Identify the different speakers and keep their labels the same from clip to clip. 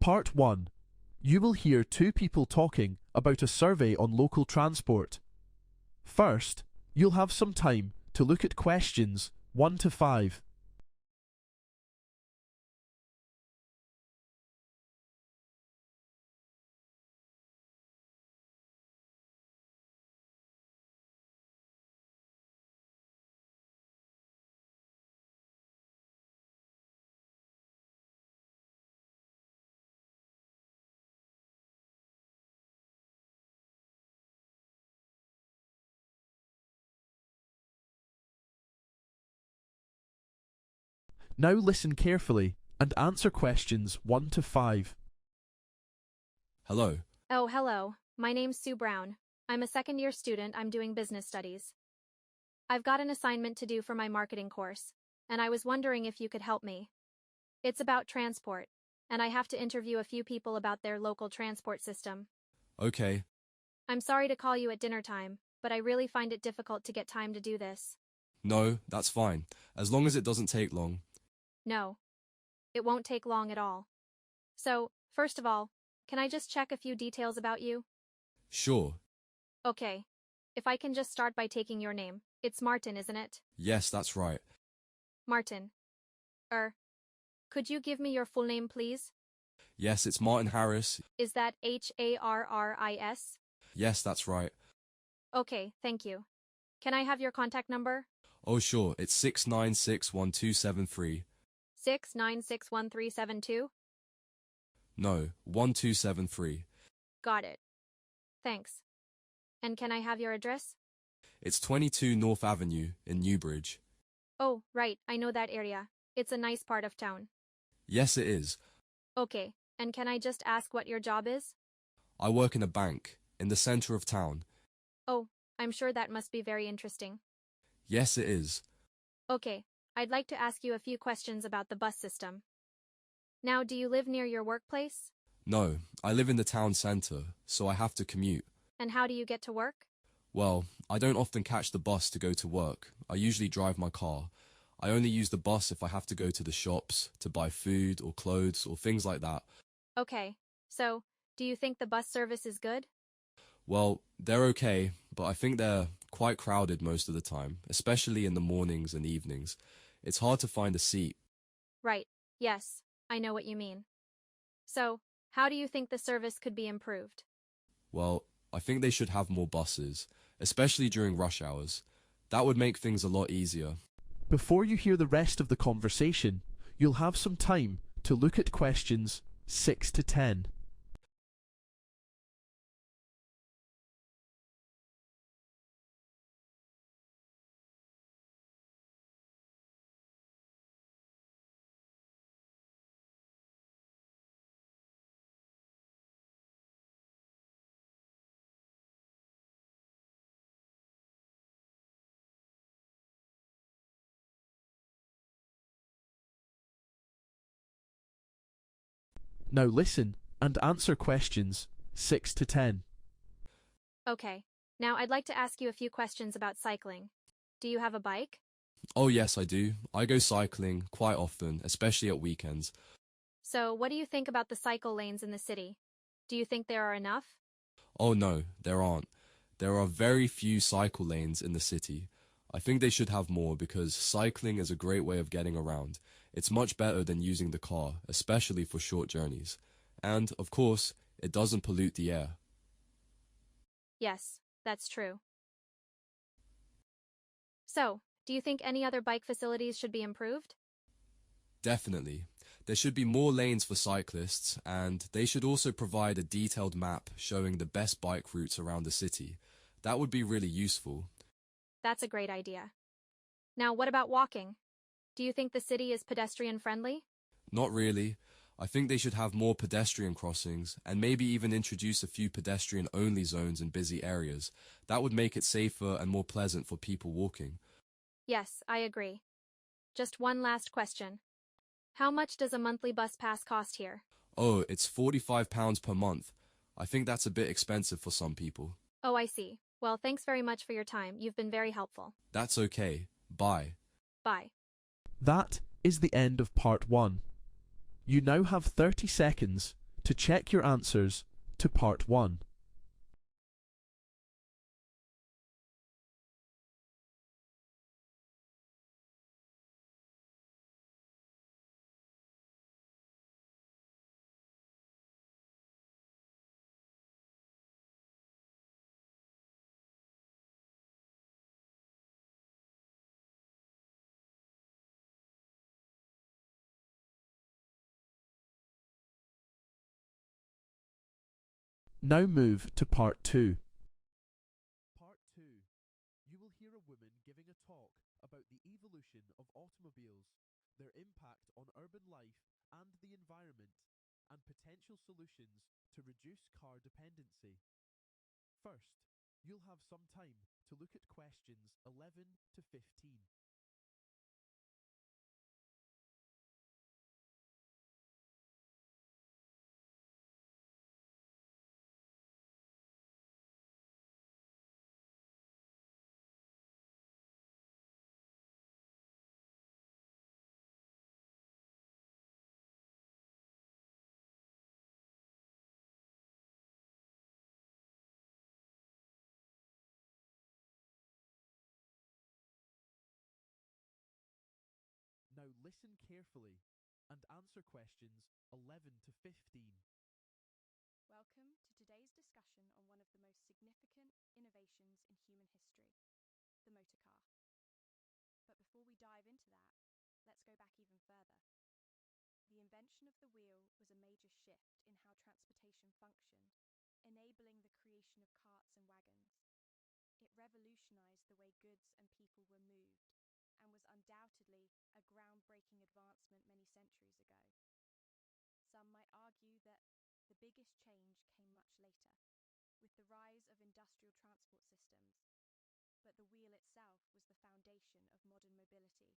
Speaker 1: Part 1. You will hear two people talking about a survey on local transport. First, you'll have some time to look at questions 1 to 5. Now listen carefully and answer questions 1 to 5.
Speaker 2: Hello.
Speaker 3: Oh, hello. My name's Sue Brown. I'm a second-year student. I'm doing business studies. I've got an assignment to do for my marketing course, and I was wondering if you could help me. It's about transport, and I have to interview a few people about their local transport system.
Speaker 2: Okay.
Speaker 3: I'm sorry to call you at dinner time, but I really find it difficult to get time to do this.
Speaker 2: No, that's fine. As long as it doesn't take long.
Speaker 3: No. It won't take long at all. So, first of all, can I just check a few details about you?
Speaker 2: Sure.
Speaker 3: Okay. If I can just start by taking your name. It's Martin, isn't it?
Speaker 2: Yes, that's right.
Speaker 3: Martin. Could you give me your full name, please?
Speaker 2: Yes, it's Martin Harris.
Speaker 3: Is that Harris?
Speaker 2: Yes, that's right.
Speaker 3: Okay, thank you. Can I have your contact number?
Speaker 2: Oh, sure. It's 6961273.
Speaker 3: 6961372?
Speaker 2: No, 1273.
Speaker 3: Got it. Thanks. And can I have your address?
Speaker 2: It's 22 North Avenue in Newbridge.
Speaker 3: Oh, right, I know that area. It's a nice part of town.
Speaker 2: Yes, it is.
Speaker 3: Okay, and can I just ask what your job is?
Speaker 2: I work in a bank, in the center of town.
Speaker 3: Oh, I'm sure that must be very interesting.
Speaker 2: Yes, it is.
Speaker 3: Okay, I'd like to ask you a few questions about the bus system. Now, do you live near your workplace?
Speaker 2: No, I live in the town center, so I have to commute.
Speaker 3: And how do you get to work?
Speaker 2: Well, I don't often catch the bus to go to work. I usually drive my car. I only use the bus if I have to go to the shops to buy food or clothes or things like that.
Speaker 3: Okay, so, do you think the bus service is good?
Speaker 2: Well, they're okay, but I think they're quite crowded most of the time, especially in the mornings and evenings. It's hard to find a seat.
Speaker 3: Right, yes, I know what you mean. So, how do you think the service could be improved?
Speaker 2: Well, I think they should have more buses, especially during rush hours. That would make things a lot easier.
Speaker 1: Before you hear the rest of the conversation, you'll have some time to look at questions 6 to 10. Now listen and answer questions 6 to 10.
Speaker 3: Okay, now I'd like to ask you a few questions about cycling. Do you have a bike?
Speaker 2: Oh yes, I do. I go cycling quite often, especially at weekends.
Speaker 3: So, what do you think about the cycle lanes in the city? Do you think there are enough?
Speaker 2: Oh no, there aren't. There are very few cycle lanes in the city. I think they should have more because cycling is a great way of getting around. It's much better than using the car, especially for short journeys. And, of course, it doesn't pollute the air.
Speaker 3: Yes, that's true. So, do you think any other bike facilities should be improved?
Speaker 2: Definitely. There should be more lanes for cyclists, and they should also provide a detailed map showing the best bike routes around the city. That would be really useful.
Speaker 3: That's a great idea. Now, what about walking? Do you think the city is pedestrian-friendly?
Speaker 2: Not really. I think they should have more pedestrian crossings, and maybe even introduce a few pedestrian-only zones in busy areas. That would make it safer and more pleasant for people walking.
Speaker 3: Yes, I agree. Just one last question. How much does a monthly bus pass cost here?
Speaker 2: Oh, it's £45 per month. I think that's a bit expensive for some people.
Speaker 3: Oh, I see. Well, thanks very much for your time. You've been very helpful.
Speaker 2: That's okay. Bye.
Speaker 3: Bye.
Speaker 1: That is the end of part 1. You now have 30 seconds to check your answers to Part 1. Now move to Part 2. Part 2. You will hear a woman giving a talk about the evolution of automobiles, their impact on urban life and the environment, and potential solutions to reduce car dependency. First, you'll have some time to look at questions 11 to 15. Now listen carefully and answer questions 11 to 15.
Speaker 4: Welcome to today's discussion on one of the most significant innovations in human history, the motor car. But before we dive into that, let's go back even further. The invention of the wheel was a major shift in how transportation functioned, enabling the creation of carts and wagons. It revolutionized the way goods and people were moved, and was undoubtedly a groundbreaking advancement many centuries ago. Some might argue that the biggest change came much later, with the rise of industrial transport systems, but the wheel itself was the foundation of modern mobility.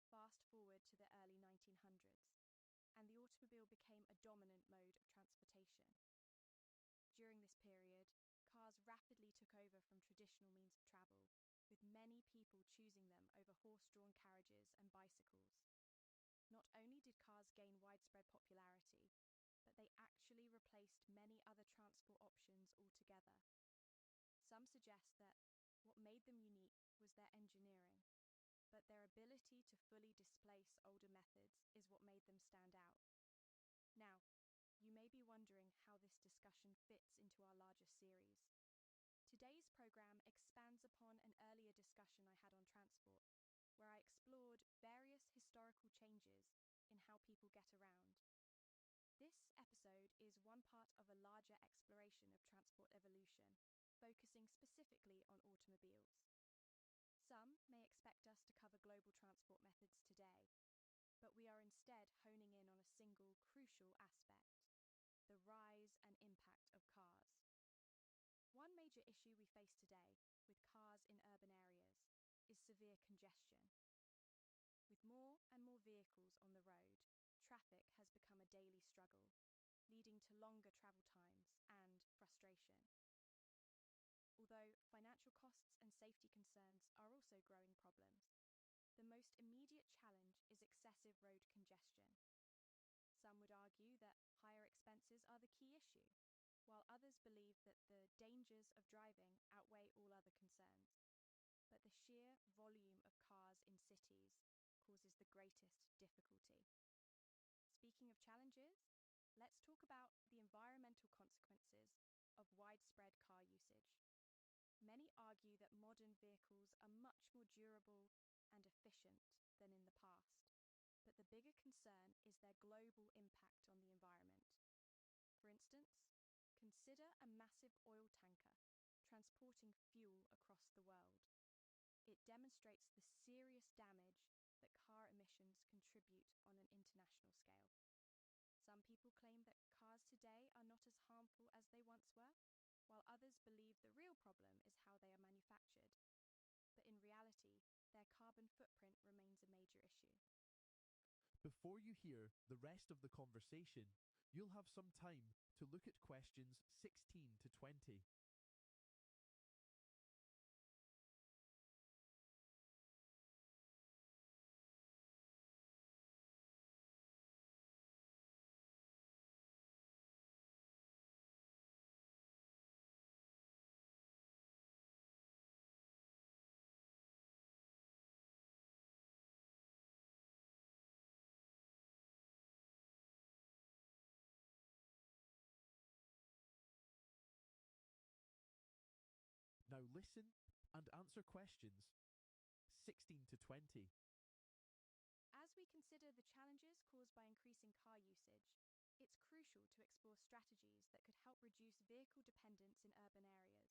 Speaker 4: Fast forward to the early 1900s, and the automobile became a dominant mode of transportation. During this period, cars rapidly took over from traditional means of travel, with many people choosing them over horse-drawn carriages and bicycles. Not only did cars gain widespread popularity, but they actually replaced many other transport options altogether. Some suggest that what made them unique was their engineering, but their ability to fully displace older methods is what made them stand out. Now, you may be wondering how this discussion fits into our larger series. Today's program expands upon an earlier discussion I had on transport, where I explored various historical changes in how people get around. This episode is one part of a larger exploration of transport evolution, focusing specifically on automobiles. Some may expect us to cover global transport methods today, but we are instead honing in on a single crucial aspect: the rise and impact of cars. One major issue we face today with cars in urban areas is severe congestion. With more and more vehicles on the road, traffic has become a daily struggle, leading to longer travel times and frustration. Although financial costs and safety concerns are also growing problems, the most immediate challenge is excessive road congestion. Some would argue that higher expenses are the key issue, while others believe that the dangers of driving outweigh all other concerns. But the sheer volume of cars in cities causes the greatest difficulty. Speaking of challenges, let's talk about the environmental consequences of widespread car usage. Many argue that modern vehicles are much more durable and efficient than in the past, but the bigger concern is their global impact on the environment. For instance, consider a massive oil tanker transporting fuel across the world. It demonstrates the serious damage that car emissions contribute on an international scale. Some people claim that cars today are not as harmful as they once were, while others believe the real problem is how they are manufactured. But in reality, their carbon footprint remains a major issue.
Speaker 1: Before you hear the rest of the conversation, you'll have some time to look at questions 16 to 20. listen and answer questions 16 to 20.
Speaker 4: As we consider the challenges caused by increasing car usage, it's crucial to explore strategies that could help reduce vehicle dependence in urban areas.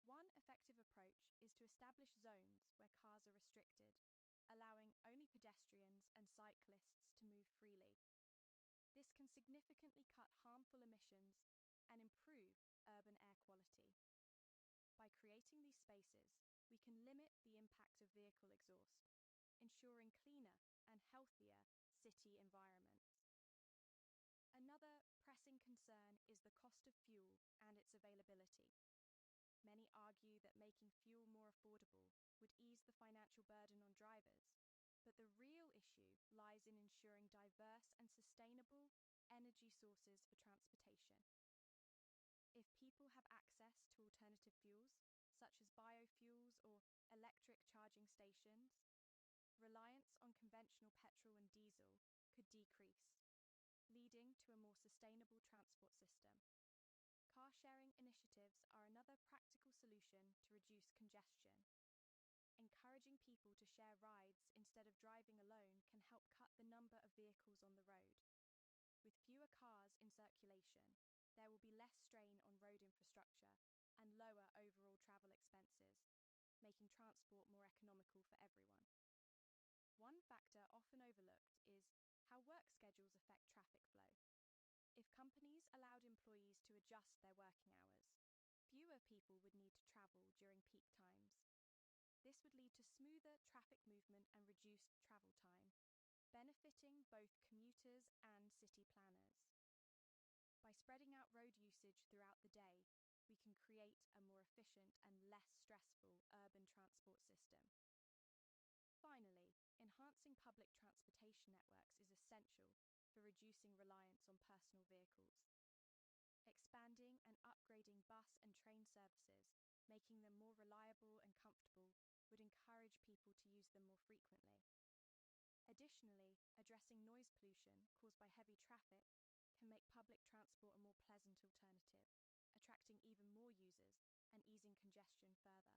Speaker 4: One effective approach is to establish zones where cars are restricted, allowing only pedestrians and cyclists to move freely. This can significantly cut harmful emissions and improve urban air quality. By creating these spaces, we can limit the impact of vehicle exhaust, ensuring cleaner and healthier city environments. Another pressing concern is the cost of fuel and its availability. Many argue that making fuel more affordable would ease the financial burden on drivers, but the real issue lies in ensuring diverse and sustainable energy sources for transportation. If people have access to alternative fuels, such as biofuels or electric charging stations, reliance on conventional petrol and diesel could decrease, leading to a more sustainable transport system. Car-sharing initiatives are another practical solution to reduce congestion. Encouraging people to share rides instead of driving alone can help cut the number of vehicles on the road. With fewer cars in circulation, there will be less strain on road infrastructure and lower overall travel expenses, making transport more economical for everyone. One factor often overlooked is how work schedules affect traffic flow. If companies allowed employees to adjust their working hours, fewer people would need to travel during peak times. This would lead to smoother traffic movement and reduced travel time, benefiting both commuters and city planners. By spreading out road usage throughout the day, we can create a more efficient and less stressful urban transport system. Finally, enhancing public transportation networks is essential for reducing reliance on personal vehicles. Expanding and upgrading bus and train services, making them more reliable and comfortable, would encourage people to use them more frequently. Additionally, addressing noise pollution caused by heavy traffic can make public transport a more pleasant alternative, attracting even more users and easing congestion further.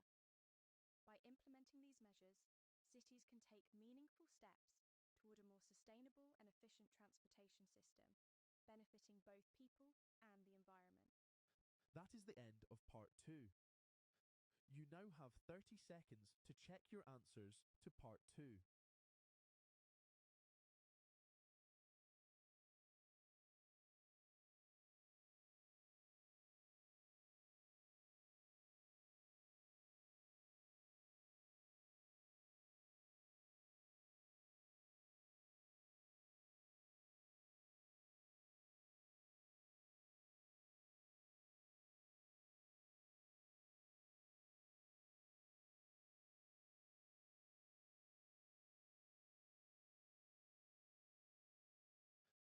Speaker 4: By implementing these measures, cities can take meaningful steps toward a more sustainable and efficient transportation system, benefiting both people and the environment.
Speaker 1: That is the end of part 2. You now have 30 seconds to check your answers to part 2.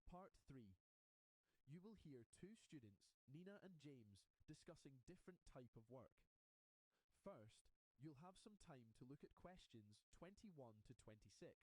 Speaker 1: Part 3. You will hear two students, Nina and James, discussing different type of work. First, you'll have some time to look at questions 21 to 26.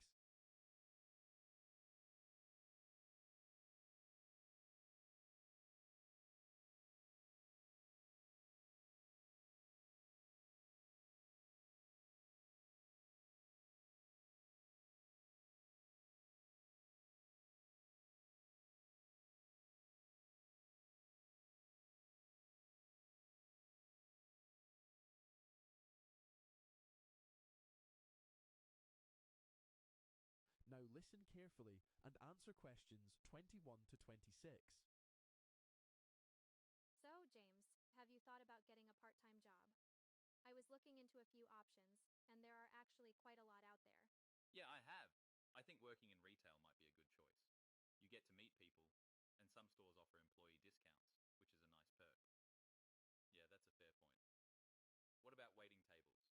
Speaker 1: Now listen carefully and answer questions 21 to 26.
Speaker 3: So, James, have you thought about getting a part-time job? I was looking into a few options, and there are actually quite a lot out there.
Speaker 5: Yeah, I have. I think working in retail might be a good choice. You get to meet people, and some stores offer employee discounts, which is a nice perk. Yeah, that's a fair point. What about waiting tables?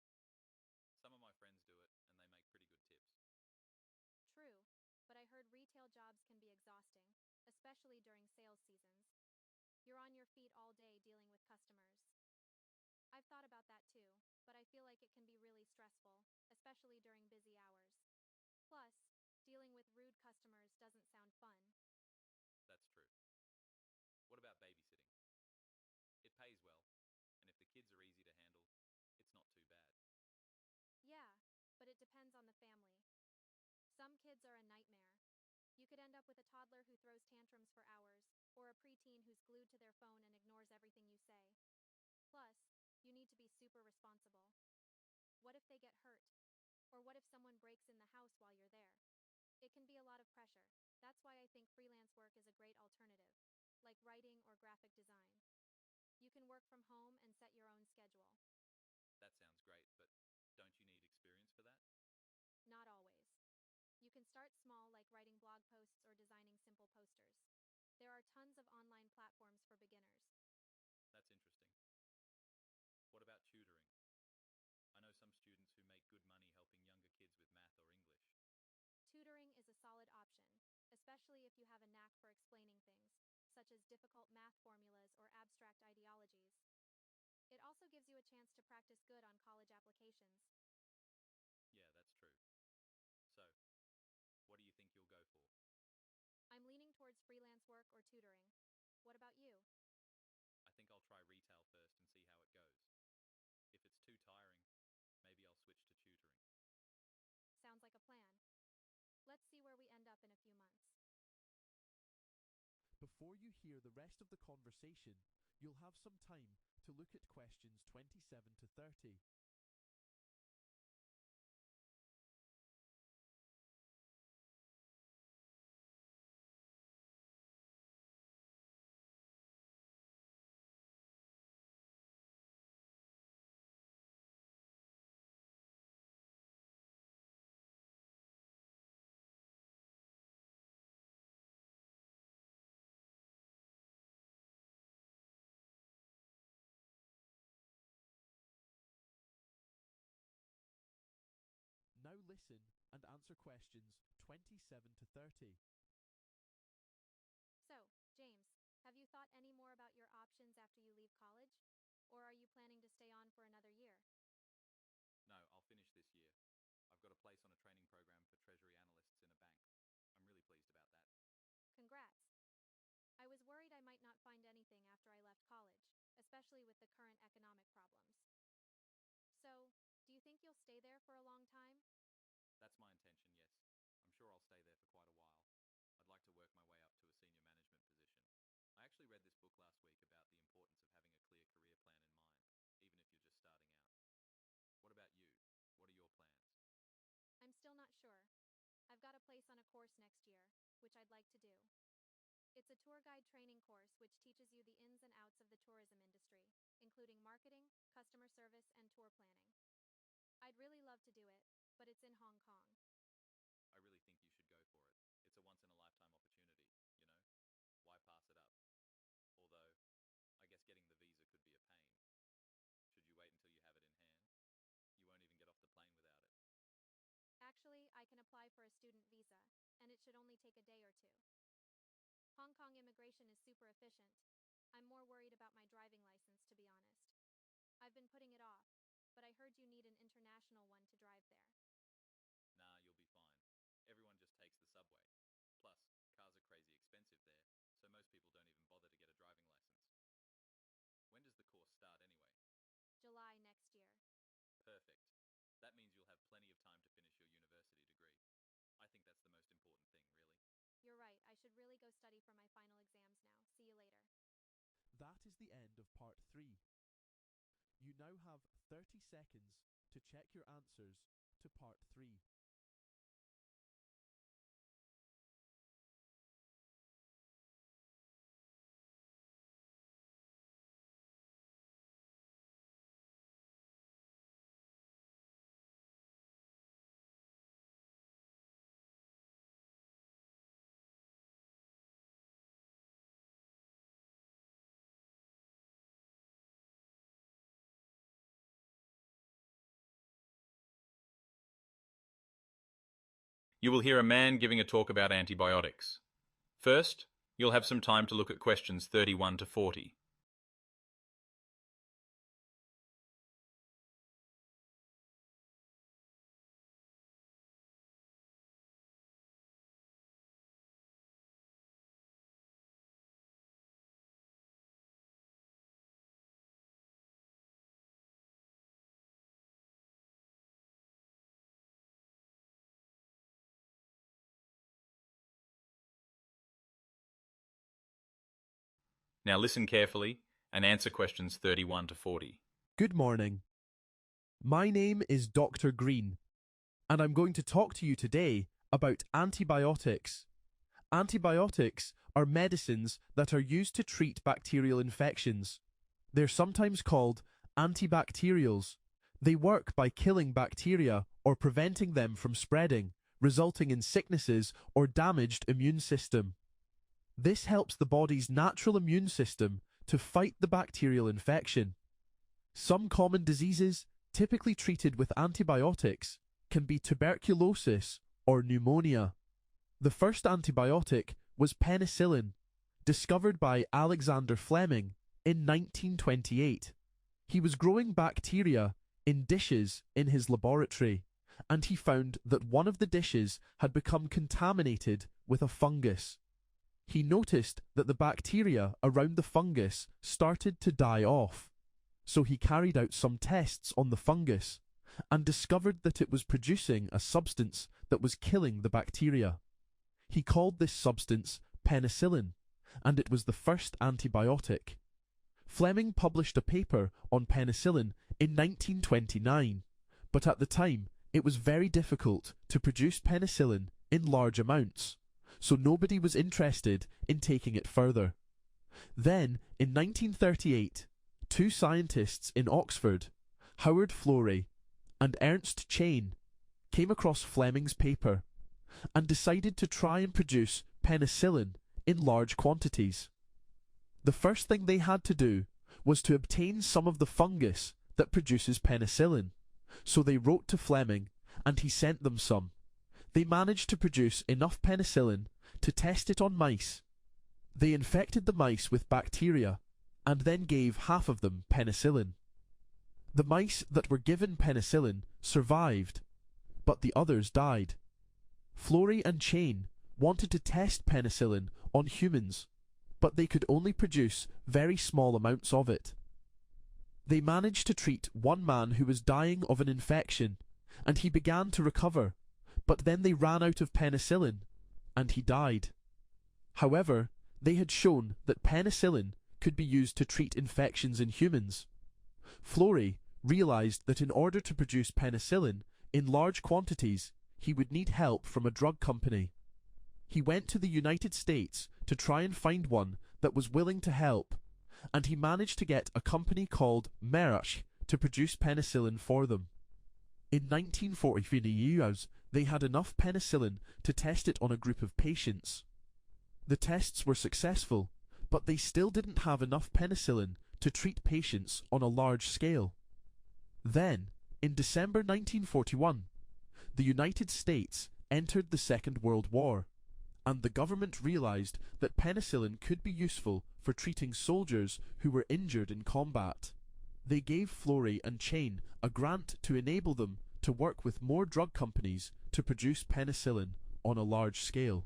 Speaker 5: Some of my friends do it, and they make pretty good tips.
Speaker 3: True, but I heard retail jobs can be exhausting, especially during sales seasons. You're on your feet all day dealing with customers. I've thought about that too, but I feel like it can be really stressful, especially during busy hours. Plus, dealing with rude customers doesn't sound fun.
Speaker 5: That's true. What about babysitting? It pays well, and if the kids are easy to handle,
Speaker 3: family. Some kids are a nightmare. You could end up with a toddler who throws tantrums for hours, or a preteen who's glued to their phone and ignores everything you say. Plus, you need to be super responsible. What if they get hurt? Or what if someone breaks in the house while you're there? It can be a lot of pressure. That's why I think freelance work is a great alternative, like writing or graphic design. You can work from home and set your own schedule.
Speaker 5: That sounds great, but don't you need experience for that?
Speaker 3: Not always. You can start small, like writing blog posts or designing simple posters. There are tons of online platforms for beginners.
Speaker 5: That's interesting. What about tutoring? I know some students who make good money helping younger kids with math or English.
Speaker 3: Tutoring is a solid option, especially if you have a knack for explaining things, such as difficult math formulas or abstract ideologies. It also gives you a chance to practice good on college applications.
Speaker 5: Yeah, that's true. So, what do you think you'll go for?
Speaker 3: I'm leaning towards freelance work or tutoring. What about you?
Speaker 5: I think I'll try retail first and see how it goes. If it's too tiring, maybe I'll switch to tutoring.
Speaker 3: Sounds like a plan. Let's see where we end up in a few months.
Speaker 1: Before you hear the rest of the conversation, you'll have some time to look at questions 27 to 30. Now listen and answer questions 27 to 30.
Speaker 3: So, James, have you thought any more about your options after you leave college? Or are you planning to stay on for another year?
Speaker 5: No, I'll finish this year. I've got a place on a training program for treasury analysts in a bank. I'm really pleased about that.
Speaker 3: Congrats. I was worried I might not find anything after I left college, especially with the current economic problems. So, do you think you'll stay there for a long time?
Speaker 5: That's my intention, yes. I'm sure I'll stay there for quite a while. I'd like to work my way up to a senior management position. I actually read this book last week about the importance of having a clear career plan in mind, even if you're just starting out. What about you? What are your plans?
Speaker 3: I'm still not sure. I've got a place on a course next year, which I'd like to do. It's a tour guide training course which teaches you the ins and outs of the tourism industry, including marketing, customer service, and tour planning. I'd really love to do it, but it's in Hong Kong.
Speaker 5: I really think you should go for it. It's a once in a lifetime opportunity, you know? Why pass it up? Although, I guess getting the visa could be a pain. Should you wait until you have it in hand? You won't even get off the plane without it.
Speaker 3: Actually, I can apply for a student visa, and it should only take a day or two. Hong Kong immigration is super efficient. I'm more worried about my driving license, to be honest. I've been putting it off, but I heard you need an international one to drive there.
Speaker 5: Nah, you'll be fine. Everyone just takes the subway. Plus, cars are crazy expensive there, so most people don't even bother to get a driving license. When does the course start anyway?
Speaker 3: July next year.
Speaker 5: Perfect. That means you'll have plenty of time to finish your university degree. I think that's the most important thing, really.
Speaker 3: You're right, I should really go study for my final exams now. See you later.
Speaker 1: That is the end of part 3. You now have 30 seconds to check your answers to part 3.
Speaker 5: You will hear a man giving a talk about antibiotics. First, you'll have some time to look at questions 31 to 40. Now listen carefully and answer questions 31 to 40.
Speaker 1: Good morning. My name is Dr. Green, and I'm going to talk to you today about antibiotics. Antibiotics are medicines that are used to treat bacterial infections. They're sometimes called antibacterials. They work by killing bacteria or preventing them from spreading, resulting in sicknesses or damaged immune system. This helps the body's natural immune system to fight the bacterial infection. Some common diseases, typically treated with antibiotics, can be tuberculosis or pneumonia. The first antibiotic was penicillin, discovered by Alexander Fleming in 1928. He was growing bacteria in dishes in his laboratory, and he found that one of the dishes had become contaminated with a fungus. He noticed that the bacteria around the fungus started to die off, so he carried out some tests on the fungus and discovered that it was producing a substance that was killing the bacteria. He called this substance penicillin, and it was the first antibiotic. Fleming published a paper on penicillin in 1929, but at the time it was very difficult to produce penicillin in large amounts, so nobody was interested in taking it further. Then, in 1938, two scientists in Oxford, Howard Florey and Ernst Chain, came across Fleming's paper and decided to try and produce penicillin in large quantities. The first thing they had to do was to obtain some of the fungus that produces penicillin, so they wrote to Fleming and he sent them some. They managed to produce enough penicillin to test it on mice. They infected the mice with bacteria and then gave half of them penicillin. The mice that were given penicillin survived, but the others died. Florey and Chain wanted to test penicillin on humans, but they could only produce very small amounts of it. They managed to treat one man who was dying of an infection, and he began to recover, but then they ran out of penicillin, and he died. However, they had shown that penicillin could be used to treat infections in humans. Florey realized that in order to produce penicillin in large quantities, he would need help from a drug company. He went to the United States to try and find one that was willing to help, and he managed to get a company called to produce penicillin for them. In 1944, they had enough penicillin to test it on a group of patients. The tests were successful, but they still didn't have enough penicillin to treat patients on a large scale. Then, in December 1941, the United States entered the Second World War, and the government realized that penicillin could be useful for treating soldiers who were injured in combat. They gave Florey and Chain a grant to enable them to work with more drug companies to produce penicillin on a large scale.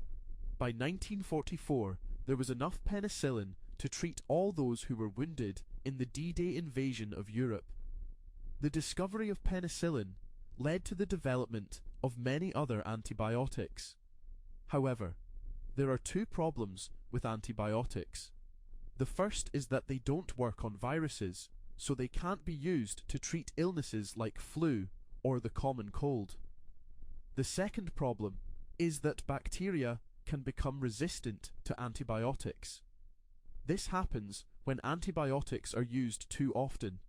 Speaker 1: By 1944, there was enough penicillin to treat all those who were wounded in the D-Day invasion of Europe. The discovery of penicillin led to the development of many other antibiotics. However, there are two problems with antibiotics. The first is that they don't work on viruses, so they can't be used to treat illnesses like flu or the common cold. The second problem is that bacteria can become resistant to antibiotics. This happens when antibiotics are used too often,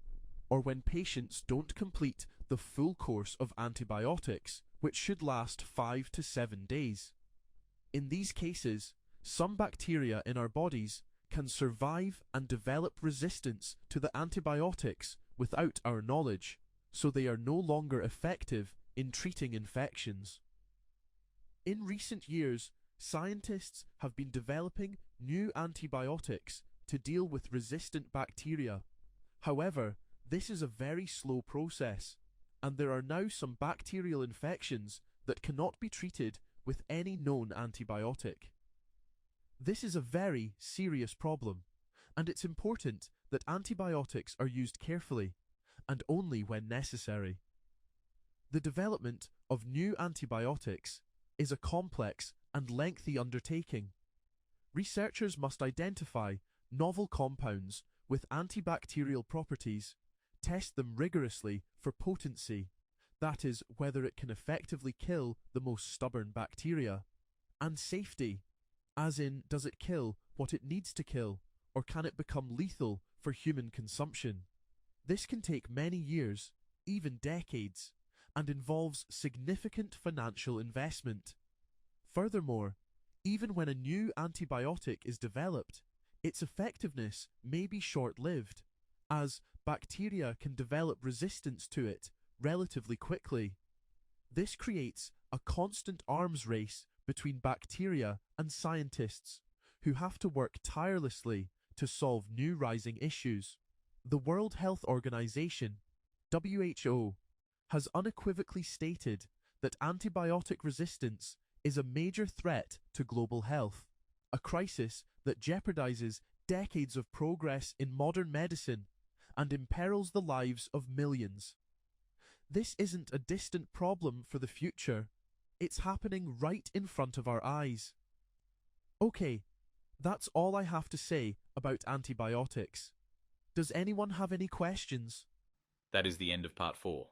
Speaker 1: or when patients don't complete the full course of antibiotics, which should last 5 to 7 days. In these cases, some bacteria in our bodies can survive and develop resistance to the antibiotics without our knowledge, so they are no longer effective in treating infections. In recent years, scientists have been developing new antibiotics to deal with resistant bacteria. However, this is a very slow process, and there are now some bacterial infections that cannot be treated with any known antibiotic. This is a very serious problem, and it's important that antibiotics are used carefully and only when necessary. The development of new antibiotics is a complex and lengthy undertaking. Researchers must identify Novel compounds with antibacterial properties, test them rigorously for potency, that is, whether it can effectively kill the most stubborn bacteria, and safety, as in, does it kill what it needs to kill, or can it become lethal for human consumption? This can take many years, even decades, and involves significant financial investment. Furthermore, even when a new antibiotic is developed, its effectiveness may be short-lived, as bacteria can develop resistance to it relatively quickly. This creates a constant arms race between bacteria and scientists, who have to work tirelessly to solve new rising issues. The World Health Organization, WHO, has unequivocally stated that antibiotic resistance is a major threat to global health, a crisis that jeopardizes decades of progress in modern medicine and imperils the lives of millions. This isn't a distant problem for the future, it's happening right in front of our eyes. Okay, that's all I have to say about antibiotics. Does anyone have any questions?
Speaker 5: That is the end of part 4.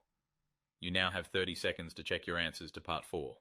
Speaker 5: You now have 30 seconds to check your answers to part 4.